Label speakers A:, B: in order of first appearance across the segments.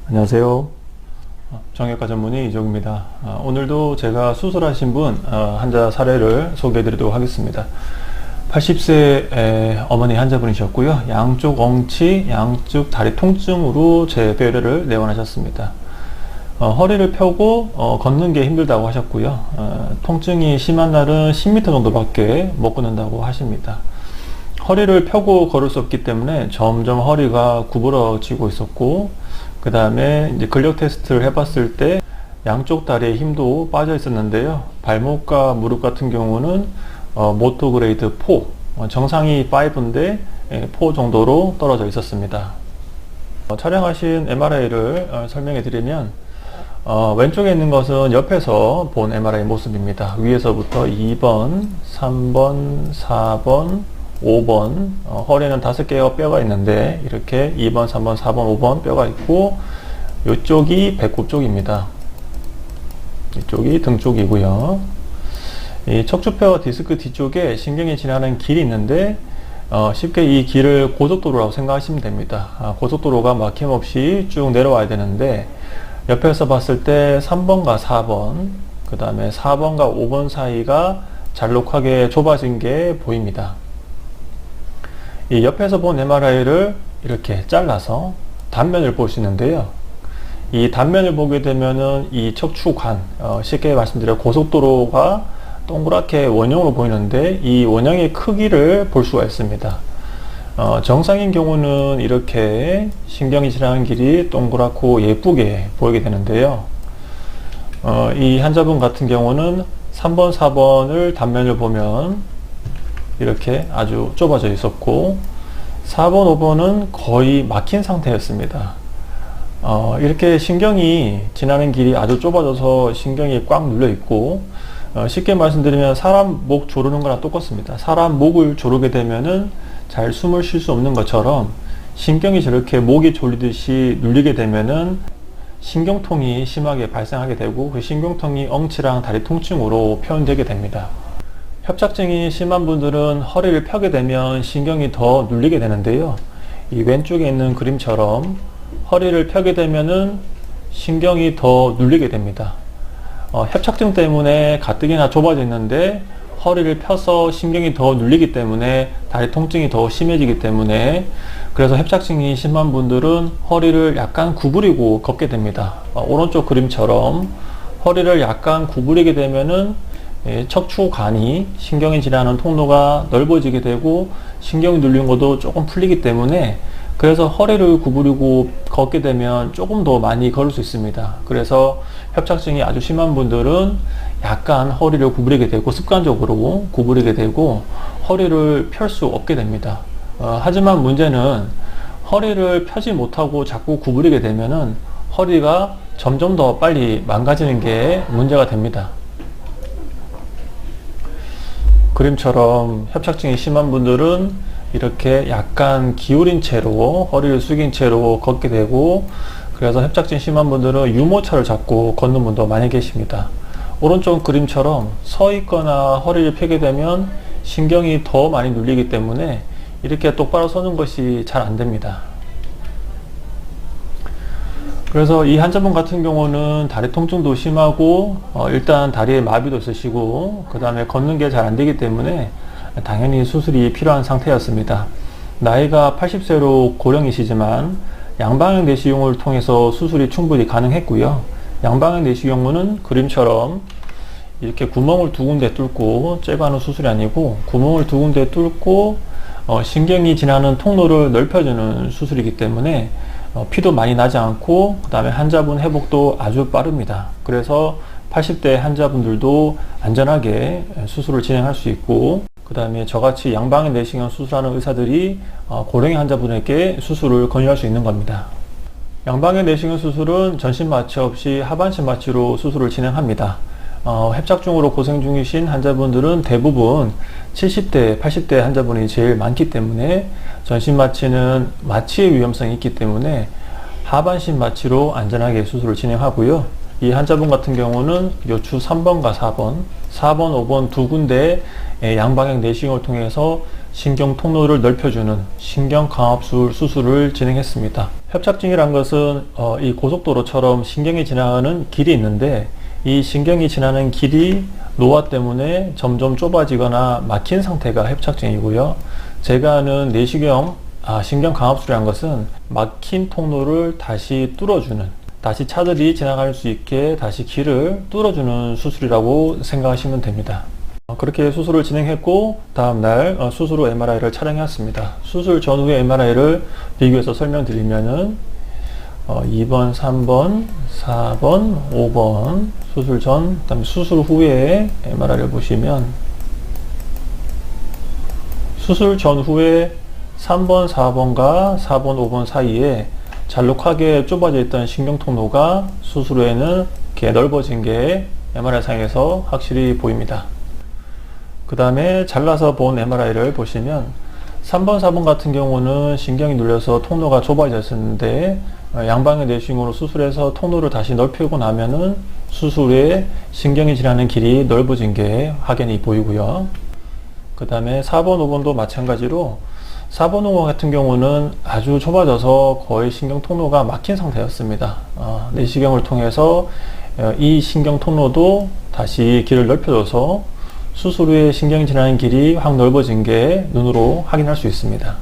A: 안녕하세요. 정형외과 전문의 이종입니다. 오늘도 제가 수술하신 분 환자 사례를 소개해 드리도록 하겠습니다. 80세 어머니 환자분이셨고요. 양쪽 엉치, 양쪽 다리 통증으로 제 뼈를 내원하셨습니다. 허리를 펴고 걷는 게 힘들다고 하셨고요. 통증이 심한 날은 10m 정도밖에 못 걷는다고 하십니다. 허리를 펴고 걸을 수 없기 때문에 점점 허리가 구부러지고 있었고, 그 다음에 이제 근력 테스트를 해봤을 때 양쪽 다리에 힘도 빠져 있었는데요. 발목과 무릎 같은 경우는 모터 그레이드 4, 정상이 5인데 4 정도로 떨어져 있었습니다. 촬영하신 MRI를 설명해 드리면, 왼쪽에 있는 것은 옆에서 본 MRI 모습입니다. 위에서부터 2번, 3번, 4번, 5번, 허리에는 5개의 뼈가 있는데 이렇게 2번, 3번, 4번, 5번 뼈가 있고, 이쪽이 배꼽 쪽입니다. 이쪽이 등 쪽이고요. 이 척추뼈 디스크 뒤쪽에 신경이 지나는 길이 있는데, 쉽게 이 길을 고속도로라고 생각하시면 됩니다. 고속도로가 막힘없이 쭉 내려와야 되는데, 옆에서 봤을 때 3번과 4번, 그 다음에 4번과 5번 사이가 잘록하게 좁아진 게 보입니다. 이 옆에서 본 MRI를 이렇게 잘라서 단면을 보시는데요. 이 단면을 보게 되면은 이 척추관, 쉽게 말씀드려 고속도로가 동그랗게 원형으로 보이는데, 이 원형의 크기를 볼 수가 있습니다. 정상인 경우는 이렇게 신경이 지나는 길이 동그랗고 예쁘게 보이게 되는데요. 이 환자분 같은 경우는 3번, 4번을 단면을 보면 이렇게 아주 좁아져 있었고, 4번, 5번은 거의 막힌 상태였습니다. 이렇게 신경이 지나는 길이 아주 좁아져서 신경이 꽉 눌려 있고, 쉽게 말씀드리면 사람 목 조르는 거랑 똑같습니다. 사람 목을 조르게 되면은 잘 숨을 쉴 수 없는 것처럼, 신경이 저렇게 목이 졸리듯이 눌리게 되면은 신경통이 심하게 발생하게 되고, 그 신경통이 엉치랑 다리 통증으로 표현되게 됩니다. 협착증이 심한 분들은 허리를 펴게 되면 신경이 더 눌리게 되는데요. 이 왼쪽에 있는 그림처럼 허리를 펴게 되면은 신경이 더 눌리게 됩니다. 협착증 때문에 가뜩이나 좁아져 있는데 허리를 펴서 신경이 더 눌리기 때문에 다리 통증이 더 심해지기 때문에, 그래서 협착증이 심한 분들은 허리를 약간 구부리고 걷게 됩니다. 오른쪽 그림처럼 허리를 약간 구부리게 되면은 척추관이, 신경이 지나는 통로가 넓어지게 되고 신경이 눌린 것도 조금 풀리기 때문에, 그래서 허리를 구부리고 걷게 되면 조금 더 많이 걸을 수 있습니다. 그래서 협착증이 아주 심한 분들은 약간 허리를 구부리게 되고, 습관적으로 구부리게 되고 허리를 펼 수 없게 됩니다. 하지만 문제는 허리를 펴지 못하고 자꾸 구부리게 되면은 허리가 점점 더 빨리 망가지는 게 문제가 됩니다. 그림처럼 협착증이 심한 분들은 이렇게 약간 기울인 채로, 허리를 숙인 채로 걷게 되고, 그래서 협착증 심한 분들은 유모차를 잡고 걷는 분도 많이 계십니다. 오른쪽 그림처럼 서 있거나 허리를 펴게 되면 신경이 더 많이 눌리기 때문에 이렇게 똑바로 서는 것이 잘 안 됩니다. 그래서 이 환자분 같은 경우는 다리 통증도 심하고, 일단 다리에 마비도 있으시고, 그 다음에 걷는 게 잘 안 되기 때문에 당연히 수술이 필요한 상태였습니다. 나이가 80세로 고령이시지만 양방향 내시경을 통해서 수술이 충분히 가능했고요. 양방향 내시경은 그림처럼 이렇게 구멍을 두 군데 뚫고, 째가는 수술이 아니고 구멍을 두 군데 뚫고 신경이 지나는 통로를 넓혀주는 수술이기 때문에 피도 많이 나지 않고, 그 다음에 환자분 회복도 아주 빠릅니다. 그래서 80대 환자분들도 안전하게 수술을 진행할 수 있고, 그 다음에 저같이 양방향 내시경 수술하는 의사들이 고령의 환자분에게 수술을 권유할 수 있는 겁니다. 양방향 내시경 수술은 전신 마취 없이 하반신 마취로 수술을 진행합니다. 협착증으로 고생 중이신 환자분들은 대부분 70대, 80대 환자분이 제일 많기 때문에 전신 마취는 마취의 위험성이 있기 때문에 하반신 마취로 안전하게 수술을 진행하고요. 이 환자분 같은 경우는 요추 3번과 4번, 5번 두 군데 양방향 내시경을 통해서 신경 통로를 넓혀주는 신경강압술 수술을 진행했습니다. 협착증이란 것은 이 고속도로처럼 신경이 지나가는 길이 있는데, 이 신경이 지나는 길이 노화 때문에 점점 좁아지거나 막힌 상태가 협착증이고요. 제가 아는 내시경 신경강압술이란 것은 막힌 통로를 다시 뚫어주는, 다시 차들이 지나갈 수 있게 다시 길을 뚫어주는 수술이라고 생각하시면 됩니다. 그렇게 수술을 진행했고, 다음날 수술 후 MRI를 촬영했습니다. 수술 전후의 MRI를 비교해서 설명드리면은 2번, 3번, 4번, 5번 수술 전, 그다음에 수술 후에 MRI를 보시면, 수술 전후에 3번, 4번과 4번, 5번 사이에 잘록하게 좁아져 있던 신경통로가 수술 후에는 이렇게 넓어진 게 MRI상에서 확실히 보입니다. 그 다음에 잘라서 본 MRI를 보시면 3번, 4번 같은 경우는 신경이 눌려서 통로가 좁아졌었는데, 양방향 내시경으로 수술해서 통로를 다시 넓히고 나면은 수술 후에 신경이 지나는 길이 넓어진 게 확연히 보이고요. 그 다음에 4번, 5번도 마찬가지로 4번, 5번 같은 경우는 아주 좁아져서 거의 신경 통로가 막힌 상태였습니다. 내시경을 통해서 이 신경 통로도 다시 길을 넓혀줘서 수술 후에 신경이 지나는 길이 확 넓어진 게 눈으로 확인할 수 있습니다.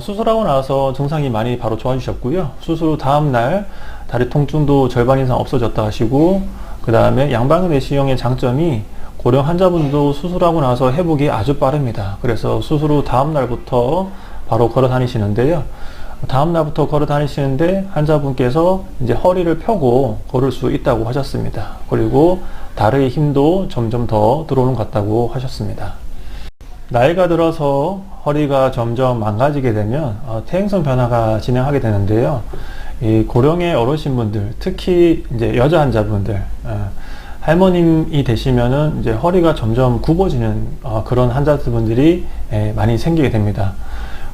A: 수술하고 나서 증상이 많이 바로 좋아지셨고요. 수술 후 다음날 다리 통증도 절반 이상 없어졌다 하시고, 그 다음에 양방향 내시경의 장점이 고령 환자분도 수술하고 나서 회복이 아주 빠릅니다. 그래서 수술 후 다음날부터 바로 걸어 다니시는데요. 다음날부터 걸어 다니시는데 환자분께서 이제 허리를 펴고 걸을 수 있다고 하셨습니다. 그리고 다리의 힘도 점점 더 들어오는 것 같다고 하셨습니다. 나이가 들어서 허리가 점점 망가지게 되면 퇴행성 변화가 진행하게 되는데요. 이 고령의 어르신분들, 특히 이제 여자 환자분들, 할머님이 되시면은 이제 허리가 점점 굽어지는 그런 환자분들이 많이 생기게 됩니다.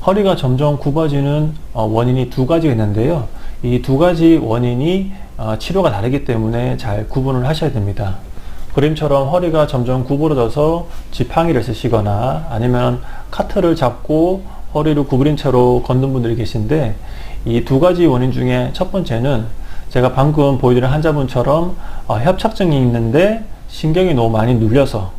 A: 허리가 점점 굽어지는 원인이 두 가지가 있는데요. 이 두 가지 원인이 치료가 다르기 때문에 잘 구분을 하셔야 됩니다. 그림처럼 허리가 점점 구부러져서 지팡이를 쓰시거나 아니면 카트를 잡고 허리를 구부린 채로 걷는 분들이 계신데, 이 두 가지 원인 중에 첫 번째는 제가 방금 보여드린 환자분처럼 협착증이 있는데 신경이 너무 많이 눌려서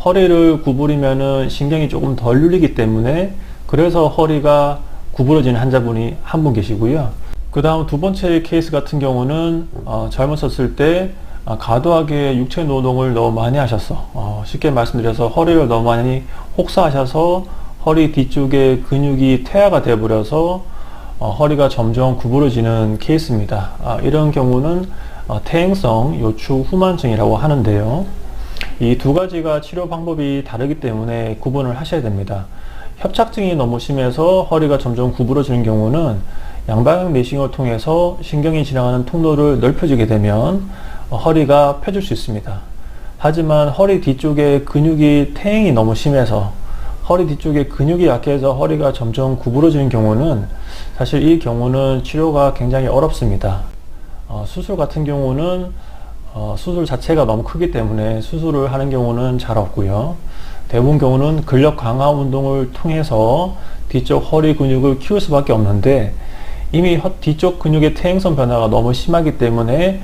A: 허리를 구부리면은 신경이 조금 덜 눌리기 때문에 그래서 허리가 구부러지는 환자분이 한 분 계시고요. 그 다음 두 번째 케이스 같은 경우는 젊었었을 때 과도하게 육체 노동을 너무 많이 하셔서 쉽게 말씀드려서 허리를 너무 많이 혹사하셔서 허리 뒤쪽에 근육이 퇴화가 되어 버려서 허리가 점점 구부러지는 케이스입니다. 이런 경우는 퇴행성 요추 후만증이라고 하는데요. 이 두 가지가 치료 방법이 다르기 때문에 구분을 하셔야 됩니다. 협착증이 너무 심해서 허리가 점점 구부러지는 경우는 양방향 내시경을 통해서 신경이 지나가는 통로를 넓혀주게 되면 허리가 펴질 수 있습니다. 하지만 허리 뒤쪽에 근육이 퇴행이 너무 심해서 허리 뒤쪽에 근육이 약해서 허리가 점점 구부러지는 경우는 사실 이 경우는 치료가 굉장히 어렵습니다. 수술 같은 경우는 수술 자체가 너무 크기 때문에 수술을 하는 경우는 잘 없고요. 대부분 경우는 근력 강화 운동을 통해서 뒤쪽 허리 근육을 키울 수밖에 없는데, 이미 뒤쪽 근육의 퇴행성 변화가 너무 심하기 때문에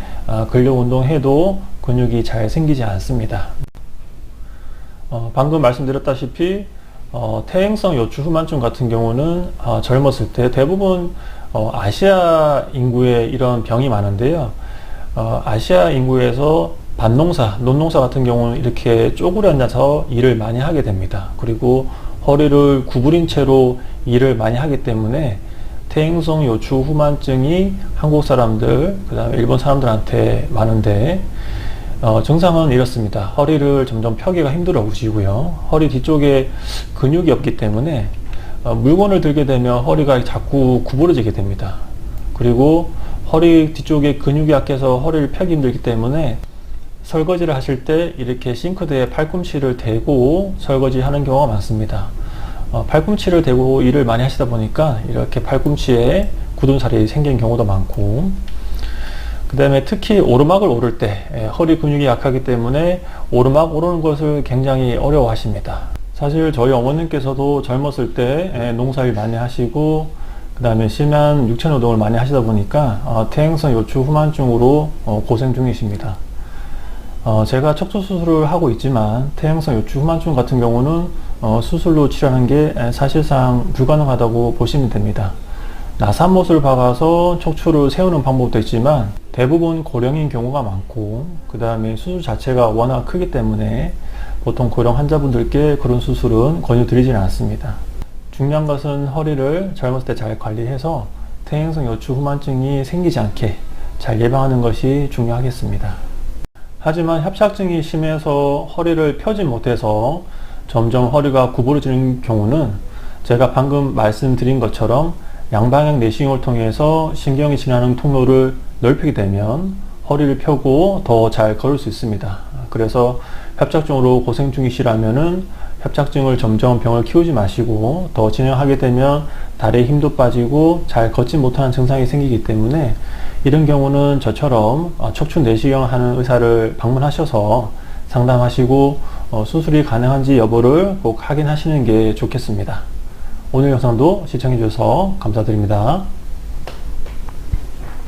A: 근력 운동해도 근육이 잘 생기지 않습니다. 방금 말씀드렸다시피 퇴행성 요추 후만증 같은 경우는 젊었을 때 대부분 아시아 인구에 이런 병이 많은데요. 아시아 인구에서 밭농사, 논농사 같은 경우는 이렇게 쪼그려 앉아서 일을 많이 하게 됩니다. 그리고 허리를 구부린 채로 일을 많이 하기 때문에 퇴행성 요추 후만증이 한국 사람들, 그 다음에 일본 사람들한테 많은데, 증상은 이렇습니다. 허리를 점점 펴기가 힘들어 보시고요. 허리 뒤쪽에 근육이 없기 때문에 물건을 들게 되면 허리가 자꾸 구부러지게 됩니다. 그리고 허리 뒤쪽에 근육이 약해서 허리를 펴기 힘들기 때문에 설거지를 하실 때 이렇게 싱크대에 팔꿈치를 대고 설거지 하는 경우가 많습니다. 팔꿈치를 대고 일을 많이 하시다 보니까 이렇게 팔꿈치에 굳은 살이 생긴 경우도 많고, 그 다음에 특히 오르막을 오를 때 허리 근육이 약하기 때문에 오르막 오르는 것을 굉장히 어려워 하십니다. 사실 저희 어머님께서도 젊었을 때 농사일 많이 하시고 그 다음에 심한 육체노동을 많이 하시다 보니까 퇴행성 요추 후만증으로 고생 중이십니다. 제가 척추 수술을 하고 있지만 퇴행성 요추 후만증 같은 경우는 수술로 치료하는 게 사실상 불가능하다고 보시면 됩니다. 나사못을 박아서 척추를 세우는 방법도 있지만 대부분 고령인 경우가 많고 그 다음에 수술 자체가 워낙 크기 때문에 보통 고령 환자분들께 그런 수술은 권유드리지는 않습니다. 중요한 것은 허리를 젊었을 때 잘 관리해서 퇴행성 요추 후만증이 생기지 않게 잘 예방하는 것이 중요하겠습니다. 하지만 협착증이 심해서 허리를 펴지 못해서 점점 허리가 구부러지는 경우는 제가 방금 말씀드린 것처럼 양방향 내시경을 통해서 신경이 지나는 통로를 넓히게 되면 허리를 펴고 더 잘 걸을 수 있습니다. 그래서 협착증으로 고생 중이시라면은 협착증을 점점 병을 키우지 마시고 더 진행하게 되면 다리에 힘도 빠지고 잘 걷지 못하는 증상이 생기기 때문에 이런 경우는 저처럼 척추 내시경 하는 의사를 방문하셔서 상담하시고 수술이 가능한지 여부를 꼭 확인하시는 게 좋겠습니다. 오늘 영상도 시청해 주셔서 감사드립니다.